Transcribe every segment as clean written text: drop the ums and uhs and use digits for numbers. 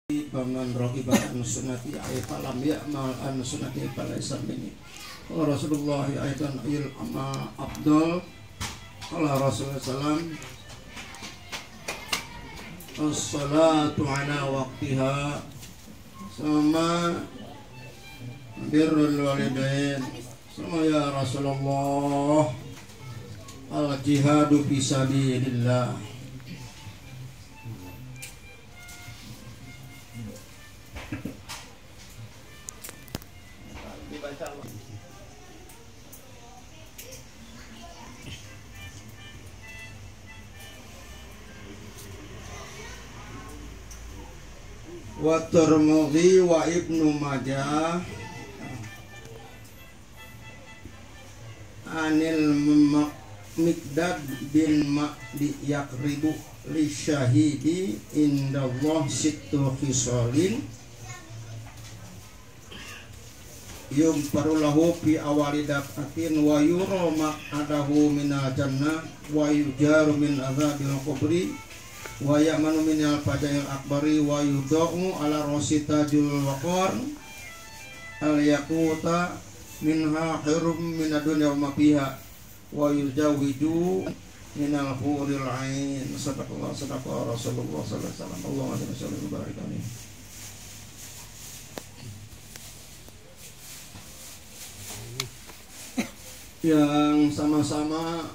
Paman rohiba an sunnati falam ya'mal an sunnati falaysa minni. Rasulullah aidan il amal afdal. Qala Rasulullah sallam as-salatu ala waqtiha sama birrul walidain sama ya Rasulullah al-jihadu fisabilillah. Wa Tirmidzi wa Ibnu Majah anil Miqdad bin Ma'di yaqribu li syahidi indallah sittu khisalin yumparulahu fi awali dafatin wa yura ma'adahu minal jannah wa yujaru min azabil qabri wa ya'manu min al-faja'il akbari wa yudha'u ala rasitajul waqar al-yaquta minha hirum min ad-dunya wa ma fiha wa yuzawwiju min al-huril 'ain. Sadaqallahu sadaqa Rasulullah sallallahu alaihi wasallam. Allahumma shalli wa barik alaihi. Yang sama-sama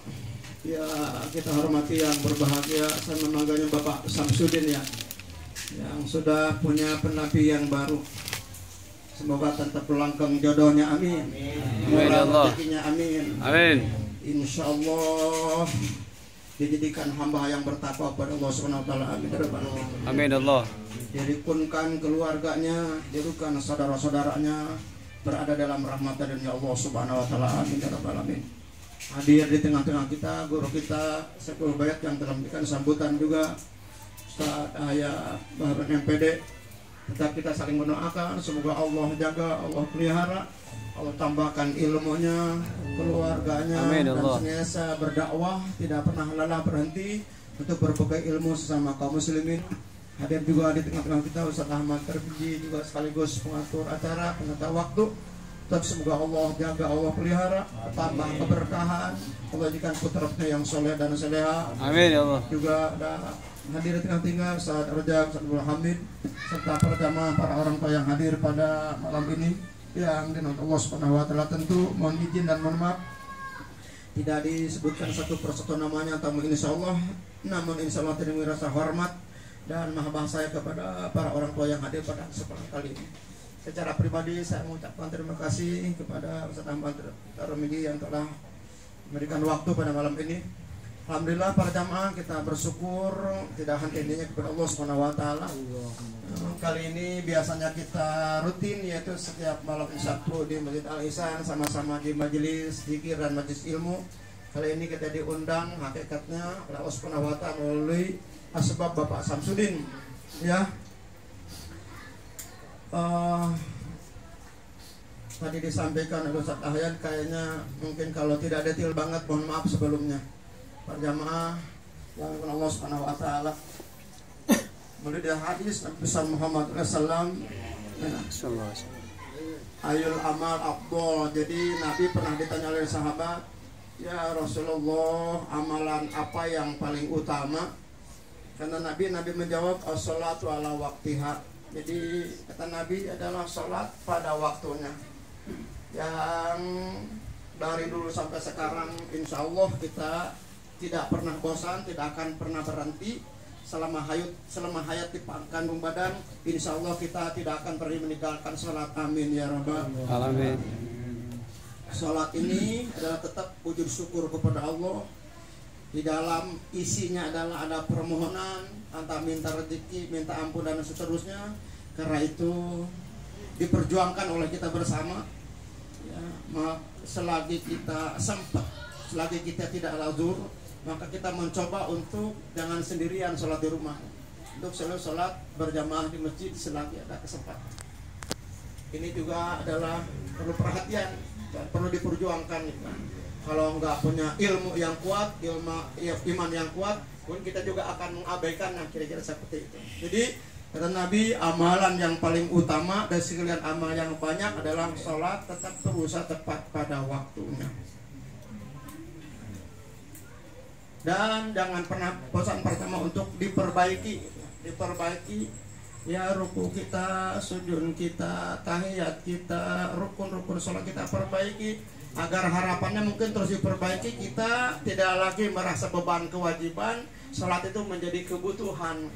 ya kita hormati yang berbahagia, saya memanggilnya Bapak Samsudin ya, yang sudah punya penapi yang baru. Semoga tetap langgeng jodohnya, amin. Amin Allah. Amin. Amin. Insya Allah dijadikan hamba yang bertakwa kepada Allah Subhanahu Wa Taala. Amin. Amin Allah. Dirikunkan keluarganya, dirikunkan saudara-saudaranya berada dalam rahmat dan ya Allah Subhanahu Wa Taala. Amin. Amin. Hadir di tengah-tengah kita guru kita Sekul Bayat yang telah memberikan sambutan juga Ustaz Ayah Baharun MPD. Tetap kita saling mendoakan semoga Allah jaga, Allah pelihara, Allah tambahkan ilmunya, keluarganya. Amin, dan Allah. senantiasa berdakwah, tidak pernah lelah berhenti untuk berbagi ilmu sesama kaum muslimin. Hadir juga di tengah-tengah kita Ustaz Ahmad Terpuji juga sekaligus pengatur acara, penata waktu. Tetap semoga Allah jaga, Allah pelihara, tambah keberkahan, Allah jadikan putra-putra yang soleh dan soleha. Amin ya Allah. Juga ada hadir di tengah-tengah Ustaz Rajab, Ustaz Abdul Hamid, serta para jamaah, para orang tua yang hadir pada malam ini yang dinamai Allah Subhanahu Wa Taala. Tentu mohon izin dan mohon maaf tidak disebutkan satu persatu namanya tamu insya Allah, namun insya Allah tidak merasa hormat dan mahabbah saya kepada para orang tua yang hadir pada kesempatan kali ini. Secara pribadi saya mengucapkan terima kasih kepada Ustaz Ahmad Tarmidi yang telah memberikan waktu pada malam ini. Alhamdulillah para jamaah kita bersyukur tidak henti-hentinya kepada Allah Subhanahu Wa Taala. Kali ini biasanya kita rutin yaitu setiap malam Sabtu di Masjid Al Ihsan sama-sama di majelis zikir dan majelis ilmu. Kali ini kita diundang hakikatnya oleh Allah Subhanahu Wa Taala melalui asbab Bapak Samsudin ya. Tadi disampaikan oleh Ustaz Ahyan kayaknya mungkin kalau tidak detail banget mohon maaf sebelumnya. Para jamaah yang Allah Subhanahu Wa Taala melalui hadis Nabi Muhammad SAW ayul amal afdal. Jadi Nabi pernah ditanya oleh sahabat, ya Rasulullah, amalan apa yang paling utama? Karena Nabi menjawab as-salatu ala waqtiha. Jadi kata Nabi adalah sholat pada waktunya. Yang dari dulu sampai sekarang insya Allah kita tidak pernah bosan, tidak akan pernah berhenti selama hayat di kandung badan. Insya Allah kita tidak akan pernah meninggalkan sholat. Amin ya Rabbal Alamin. Sholat ini adalah tetap wujud syukur kepada Allah. Di dalam isinya adalah ada permohonan, antara minta rezeki, minta ampun dan seterusnya. Karena itu diperjuangkan oleh kita bersama. Ya, selagi kita sempat, selagi kita tidak lazur, maka kita mencoba untuk jangan sendirian sholat di rumah. Untuk selalu sholat berjamaah di masjid selagi ada kesempatan. Ini juga adalah perlu perhatian dan perlu diperjuangkan. Kalau nggak punya ilmu yang kuat, iman yang kuat, pun kita juga akan mengabaikan yang kira-kira seperti itu. Jadi Kata Nabi, amalan yang paling utama dari sekalian amal yang banyak adalah sholat tetap berusaha tepat pada waktunya. Dan jangan pernah bosan pertama untuk diperbaiki ya, ruku kita, sujud kita, tahiyat kita, rukun-rukun sholat kita perbaiki agar harapannya mungkin terus diperbaiki. Kita tidak lagi merasa beban kewajiban, sholat itu menjadi kebutuhan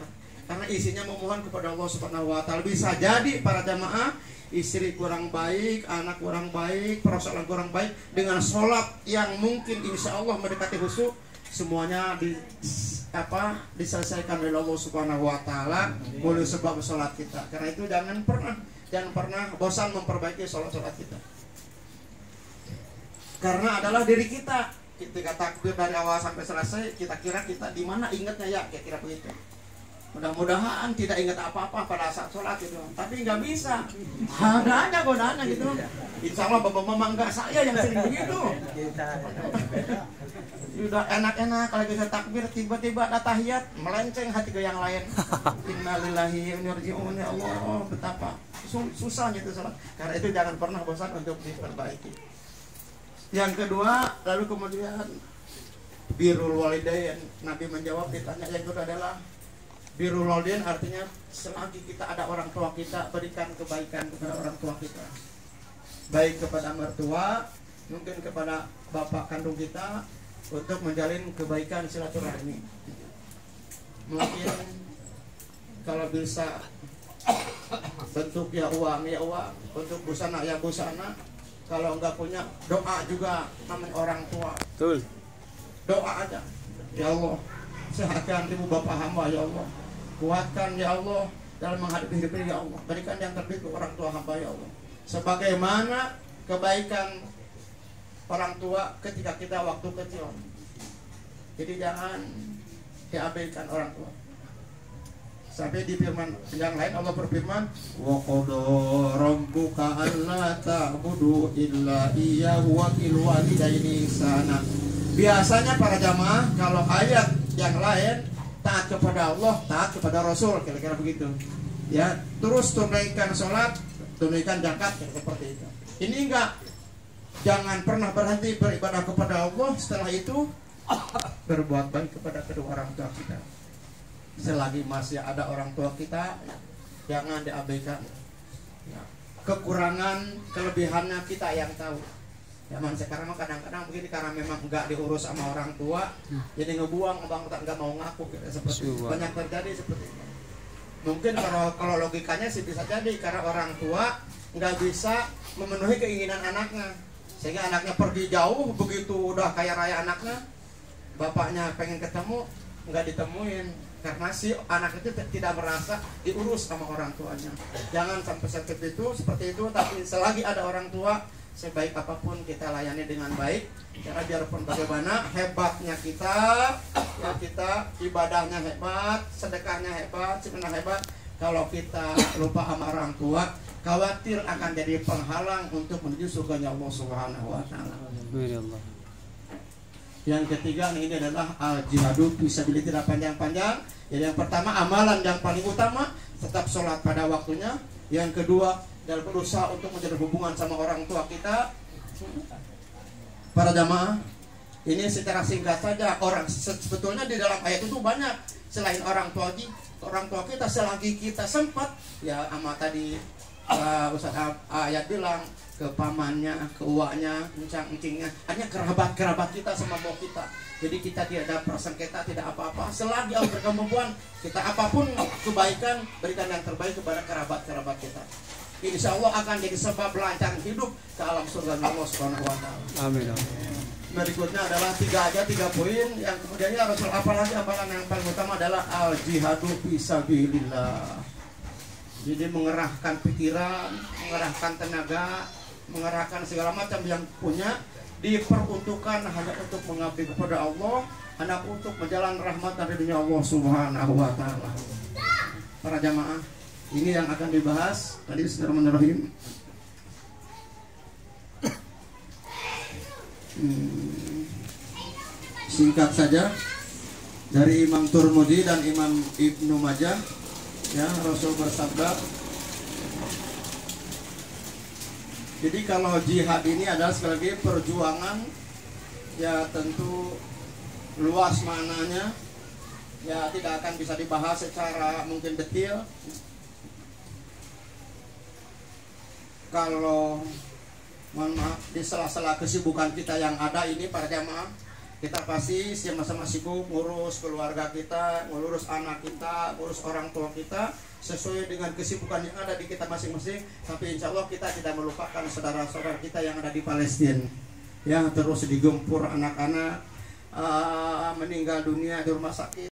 karena isinya memohon kepada Allah Subhanahu wa taala. Bisa jadi para jamaah, istri kurang baik, anak kurang baik, persoalan kurang baik, dengan sholat yang mungkin insya Allah mendekati khusyuk, semuanya diselesaikan oleh Allah Subhanahu wa taala oleh sebab sholat kita. Karena itu jangan pernah bosan memperbaiki sholat-sholat kita. Karena adalah diri kita. Ketika takbir dari awal sampai selesai, kita kira kita di mana ingatnya ya, kira-kira begitu. Mudah-mudahan tidak ingat apa-apa pada saat sholat gitu. Tapi nggak bisa. Ada aja godaannya gitu. Insya Allah bapak mama enggak, saya yang sering begitu. Sudah enak-enak kalau kita takbir, tiba-tiba ada tahiyat, melenceng hati ke yang lain. Innalillahi wa inna ilaihi raji'un. Ya Allah, betapa susahnya itu sholat. Karena itu jangan pernah bosan untuk diperbaiki. Yang kedua, lalu kemudian birrul walidain. Nabi menjawab, ditanya yang kedua adalah birrul walidain, artinya selagi kita ada orang tua kita, berikan kebaikan kepada orang tua kita, baik kepada mertua, mungkin kepada bapak kandung kita, untuk menjalin kebaikan silaturahmi. Mungkin kalau bisa bentuk ya uang, untuk busana ya busana. Kalau enggak punya, doa juga namanya orang tua. Betul. Doa aja. Ya Allah, sehatkan ibu bapak hamba ya Allah. Kuatkan ya Allah dalam menghadapi hidup ini ya Allah. Berikan yang terbaik ke orang tua hamba ya Allah. Sebagaimana kebaikan orang tua ketika kita waktu kecil. Jadi jangan diabaikan orang tua. Sampai di firman yang lain Allah berfirman, wa qada rabbuka alla ta'budu illa iyyahu wa bil walidaini ihsana. Biasanya para jamaah kalau ayat yang lain taat kepada Allah, taat kepada Rasul, kira-kira begitu. Ya, terus tunaikan sholat, tunaikan zakat, seperti itu. Ini enggak. Jangan pernah berhenti beribadah kepada Allah, setelah itu berbuat baik kepada kedua orang tua kita. Selagi masih ada orang tua kita, jangan diabaikan. Ya. Kekurangan, kelebihannya kita yang tahu. Zaman sekarang mah kadang-kadang begini, karena memang enggak diurus sama orang tua, jadi ngebuang, abang enggak mau ngaku, seperti banyak terjadi seperti itu. Mungkin kalau logikanya sih bisa jadi karena orang tua nggak bisa memenuhi keinginan anaknya, sehingga anaknya pergi jauh, begitu udah kaya raya anaknya, bapaknya pengen ketemu nggak ditemuin karena si anak itu tidak merasa diurus sama orang tuanya. Jangan sampai seperti itu. Tapi selagi ada orang tua, sebaik apapun kita layani dengan baik. Karena biarpun bagaimana hebatnya kita, ya kita ibadahnya hebat, sedekahnya hebat, sebenarnya hebat, kalau kita lupa sama orang tua, khawatir akan jadi penghalang untuk menuju surganya Allah Subhanahu wa taala. Yang ketiga ini adalah al-jihadu fisabilillah, tidak panjang-panjang. Yang pertama, amalan yang paling utama tetap sholat pada waktunya. Yang kedua, dalam berusaha untuk menjalin hubungan sama orang tua kita. Para jamaah, ini secara singkat saja, orang sebetulnya di dalam ayat itu banyak. Selain orang tua kita, selagi kita sempat, ya ama tadi Ustaz ayat bilang, ke pamannya, ke uaknya, encang-encingnya, hanya kerabat kita sama bau kita. Jadi kita tidak ada prasangka, tidak apa-apa. Selagi Allah berkemampuan, kita apapun kebaikan, berikan yang terbaik kepada kerabat kita. Insya Allah akan jadi sebab lancar hidup ke alam surga Allah Subhanahu wa taala. Amin. Berikutnya adalah tiga poin yang kemudiannya Rasul, apalagi amalan yang paling utama adalah al jihadu fisabilillah. Jadi mengerahkan pikiran, mengerahkan tenaga, mengerahkan segala macam yang punya, diperuntukkan hanya untuk mengabdi kepada Allah, hanya untuk menjalan rahmat dari dunia Allah Subhanahu wa taala. Para jamaah, ini yang akan dibahas tadi. Bismillahirrahmanirrahim. Singkat saja dari Imam Turmudi dan Imam Ibnu Majah. Ya, Rasul bersabda. Jadi kalau jihad ini adalah sekali lagi perjuangan, ya tentu luas maknanya, ya tidak akan bisa dibahas secara mungkin detail. Kalau mohon maaf di sela-sela kesibukan kita yang ada ini para jamaah, kita pasti sama-sama sibuk ngurus keluarga kita, ngurus anak kita, ngurus orang tua kita sesuai dengan kesibukan yang ada di kita masing-masing. Tapi insya Allah kita tidak melupakan saudara-saudara kita yang ada di Palestina, yang terus digempur anak-anak meninggal dunia di rumah sakit.